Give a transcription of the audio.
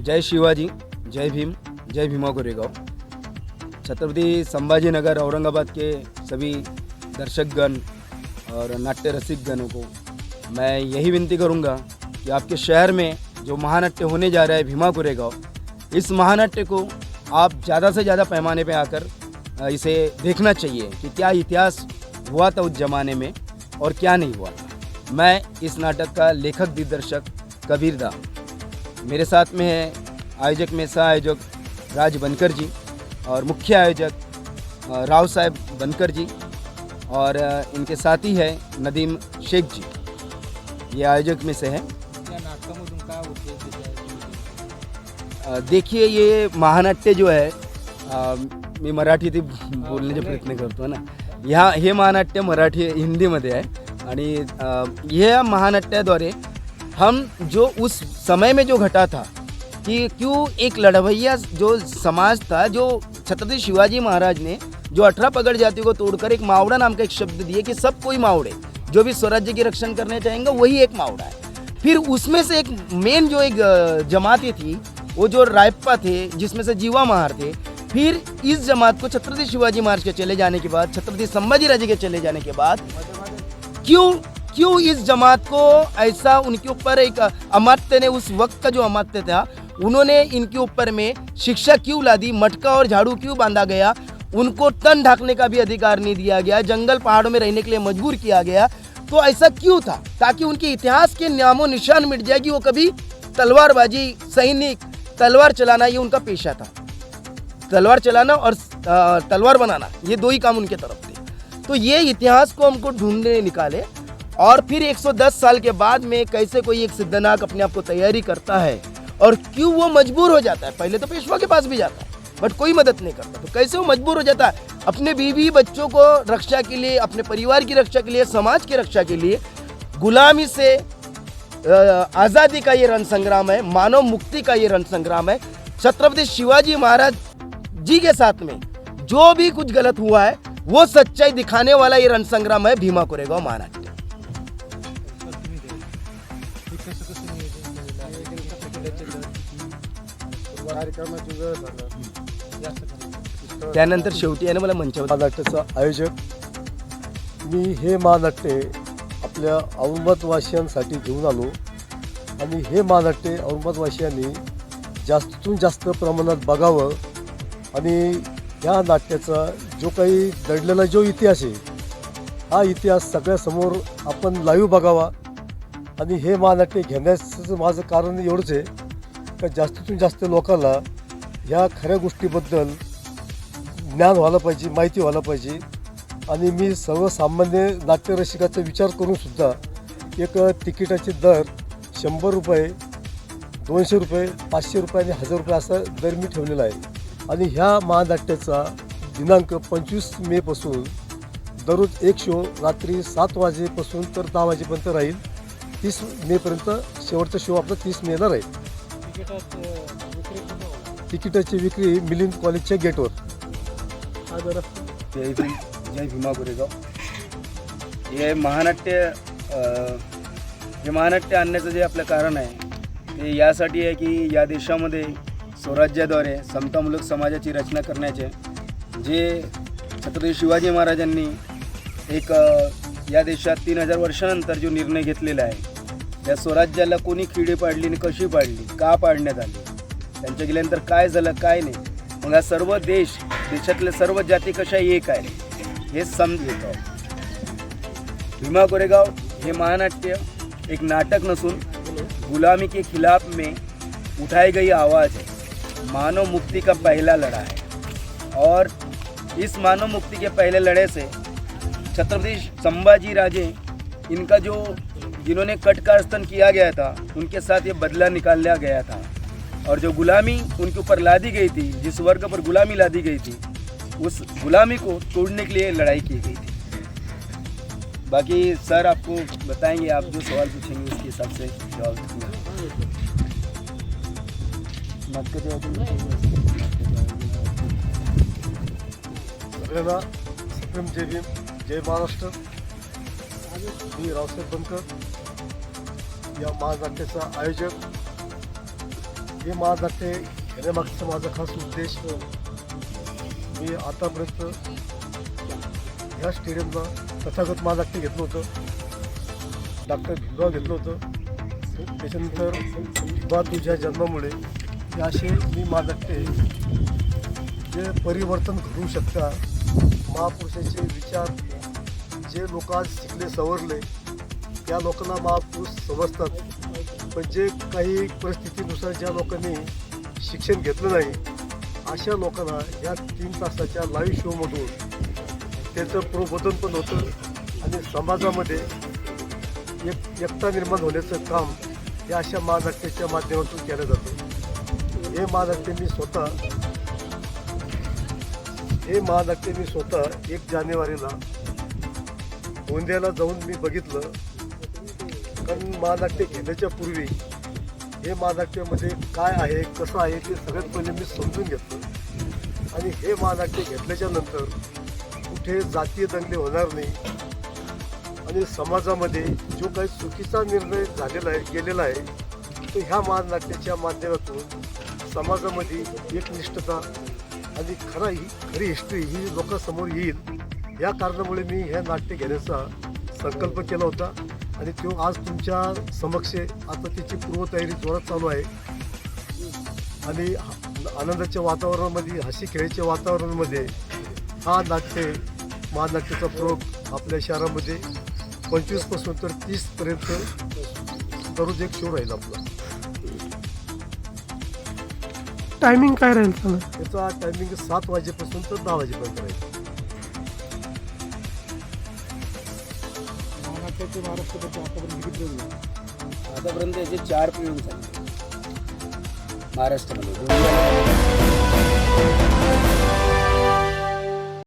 जय शिवाजी, जय भीम, जय भीमा कोरेगांव। छत्रपति संभाजीनगर औरंगाबाद के सभी दर्शकगण और नाट्य रसिकगणों को मैं यही विनती करूंगा कि आपके शहर में जो महानाट्य होने जा रहा है भीमा कोरेगांव, इस महानाट्य को आप ज़्यादा से ज़्यादा पैमाने पे आकर इसे देखना चाहिए कि क्या इतिहास हुआ था उस ज़माने में और क्या नहीं हुआ था। मैं इस नाटक का लेखक दिग्दर्शक कबीर दा, मेरे साथ में है आयोजक में सह आयोजक राज बनकर जी और मुख्य आयोजक राव साहेब बनकर जी और इनके साथी है नदीम शेख जी, ये आयोजक में से है। देखिए ये महानाट्य जो है मी मराठीत बोलण्याचा प्रयत्न करतो ना, ह्या हे महानाट्य मराठी हिंदीमध्ये आहे आणि ह्या महानाट्याद्वारे हम जो उस समय में जो घटा था कि क्यों एक लड़वैया जो समाज था, जो छत्रपति शिवाजी महाराज ने जो 18 पगड़ जातियों को तोड़कर एक मावड़ा नाम का एक शब्द दिए कि सब कोई मावड़े, जो भी स्वराज्य की रक्षण करने चाहेंगे वही एक मावड़ा है। फिर उसमें से एक मेन जो एक जमातें थी वो जो रायप्पा थे, जिसमें से जीवा महार थे। फिर इस जमात को छत्रपति शिवाजी महाराज के चले जाने के बाद, छत्रपति संभाजी राजे के चले जाने के बाद क्यों इस जमात को ऐसा उनके ऊपर एक अमात्य ने, उस वक्त का जो अमात्य था उन्होंने इनके ऊपर में शिक्षा क्यों ला दी, मटका और झाड़ू क्यों बांधा गया, उनको तन ढाकने का भी अधिकार नहीं दिया गया, जंगल पहाड़ों में रहने के लिए मजबूर किया गया। तो ऐसा क्यों था? ताकि उनके इतिहास के नामो निशान मिट जाए कि वो कभी तलवारबाजी, सैनिक, तलवार चलाना ये उनका पेशा था। तलवार चलाना और तलवार बनाना, ये दो ही काम उनके तरफ थे। तो ये इतिहास को हमको ढूंढने निकाले और फिर 110 साल के बाद में कैसे कोई एक सिद्धनाक अपने आप को तैयारी करता है और क्यों वो मजबूर हो जाता है। पहले तो पेशवा के पास भी जाता है बट कोई मदद नहीं करता, तो कैसे वो मजबूर हो जाता है अपने बीवी बच्चों को रक्षा के लिए, अपने परिवार की रक्षा के लिए, समाज की रक्षा के लिए। गुलामी से आज़ादी का ये रण संग्राम है, मानव मुक्ति का ये रण संग्राम है। छत्रपति शिवाजी महाराज जी के साथ में जो भी कुछ गलत हुआ है वो सच्चाई दिखाने वाला ये रण संग्राम है भीमा कोरेगांव महानाट्य। त्यानंतर शेवटी आहे ना मला मंचावर महानाट्याचा आयोजक मी हे महानाट्य आपल्या औरंगाबादवासियांसाठी घेऊन आलो आणि हे महानाट्य औरंगाबादवासियांनी जास्तीतून जास्त प्रमाणात बघावं आणि ह्या नाट्याचा जो काही दडलेला जो इतिहास आहे हा इतिहास सगळ्यासमोर आपण लाईव्ह बघावा। आणि हे महानाट्य घेण्याचं माझं कारण एवढंच आहे का जास्तीतून जास्त लोकांना ह्या खऱ्या गोष्टीबद्दल ज्ञान व्हायला पाहिजे, माहिती व्हायला पाहिजे। आणि मी सर्वसामान्य नाट्यरसिकाचा विचार करूनसुद्धा एक तिकिटाचे दर 100 रुपये, 200 रुपये, 500 रुपये आणि 1000 रुपये असा दर मी ठेवलेला आहे। आणि ह्या महानाट्याचा दिनांक 25 मेपासून दररोज एक शो रात्री 7 वाजेपासून तर 10 वाजेपर्यंत राहील। 30 मेपर्यंत शेवटचा शो आपला 30 मेला राहील। तिकिटाची विक्री मिलिंद कॉलेजच्या गेटवर। जय भीम, जय भीमा कोरेगांव। हे महानाट्य आणण्याचं जे आपलं कारण आहे ते यासाठी आहे की या देशामध्ये स्वराज्याद्वारे समतामूलक समाजाची रचना करण्याचे जे छत्रपती शिवाजी महाराजांनी एक या देशात 3000 वर्षानंतर जो निर्णय घेतलेला आहे, त्या स्वराज्याला कोणी खिळे पाडली आणि कशी पाडली, का पाडण्यात आली, त्यांच्या गेल्यानंतर काय झालं काय नाही, मग हा सर्व देशातले सर्व जाती कशा एक आहे हे समजतो। भीमा कोरेगांव हे महानाट्य एक नाटक नसून गुलामी के खिलाफ में उठाई गई आवाज़ है, मानव मुक्ति का पहला लड़ा है। और इस मानव मुक्ति के पहले लड़े से छत्रपति संभाजी राजे, इनका जो जिन्होंने कट कारस्थान किया गया था उनके साथ ये बदला निकाला गया था और जो गुलामी उनके ऊपर लादी गई थी, जिस वर्ग पर गुलामी लादी गई थी, उस गुलामी को तोड़ने के लिए लड़ाई की गई थी। बाकी सर आपको बताएंगे, आप जो सवाल पूछेंगे उसके हिसाब से जवाब दूंगा। सगळ्यांना सुप्रीम जय भीम, जय महाराष्ट्र। मी रावसाहेब बनकर या महानाट्याचा आयोजक। हे महानाट्य घेण्यामागचा माझा खास उद्देश, मी आतापर्यंत ह्या स्टेडियमला तथागत महानाट्य घेतलं होतं, डॉक्टर भीमराव घेतलं होतं, त्याच्यानंतर बा तुझ्या जन्मामुळे हे असे मी महानाट्य जे परिवर्तन घडवू शकता, महापुरुषाचे विचार जे लोक आज शिकले सवरले त्या लोकांना महापुरुष समजतात, पण जे काही परिस्थितीनुसार ज्या लोकांनी शिक्षण घेतलं नाही अशा लोकांना या 3 तासाच्या लाईव्ह शोमधून त्याचं प्रबोधन पण होतं आणि समाजामध्ये एकता निर्माण होण्याचं काम या अशा महानाट्याच्या माध्यमातून केलं जातं. हे महानाट्य मी स्वतः 1 जानेवारीला गोंदियाला जाऊन मी बघितलं. कारण महानाट्य घेण्याच्या पूर्वी हे महानाट्यामध्ये काय आहे कसं आहे ते सगळ्यात पहिले मी समजून घेतलं आणि हे महानाट्य घेतल्याच्या नंतर कुठे जातीय दंगली होणार नाही आणि समाजामध्ये जो काही चुकीचा निर्णय झालेला आहे गेलेला आहे तो ह्या महानाट्याच्या माध्यमातून समाजामध्ये एकनिष्ठता आणि खरी हिस्ट्री ही लोकांसमोर येईल या कारणामुळे मी हे नाट्य घेण्याचा संकल्प केला होता आणि तो आज तुमच्या समक्ष आता त्याची पूर्वतयारी जोरात चालू आहे आणि आनंदाच्या वातावरणामध्ये हसी खेळीच्या वातावरणामध्ये हा महानाट्याचा प्रयोग आपल्या शहरामध्ये 25 पासून तर 30 पर्यंत दररोज एक शो राहील आपला. टायमिंग काय राहील सांगा? त्याचा टायमिंग 7 वाजेपासून तर 10 वाजेपर्यंत राहील. महाराष्ट्राचे महाराष्ट्राचे आतापर्यंत किती आतापर्यंत याचे 4 प्रयोग झाले महाराष्ट्रामध्ये.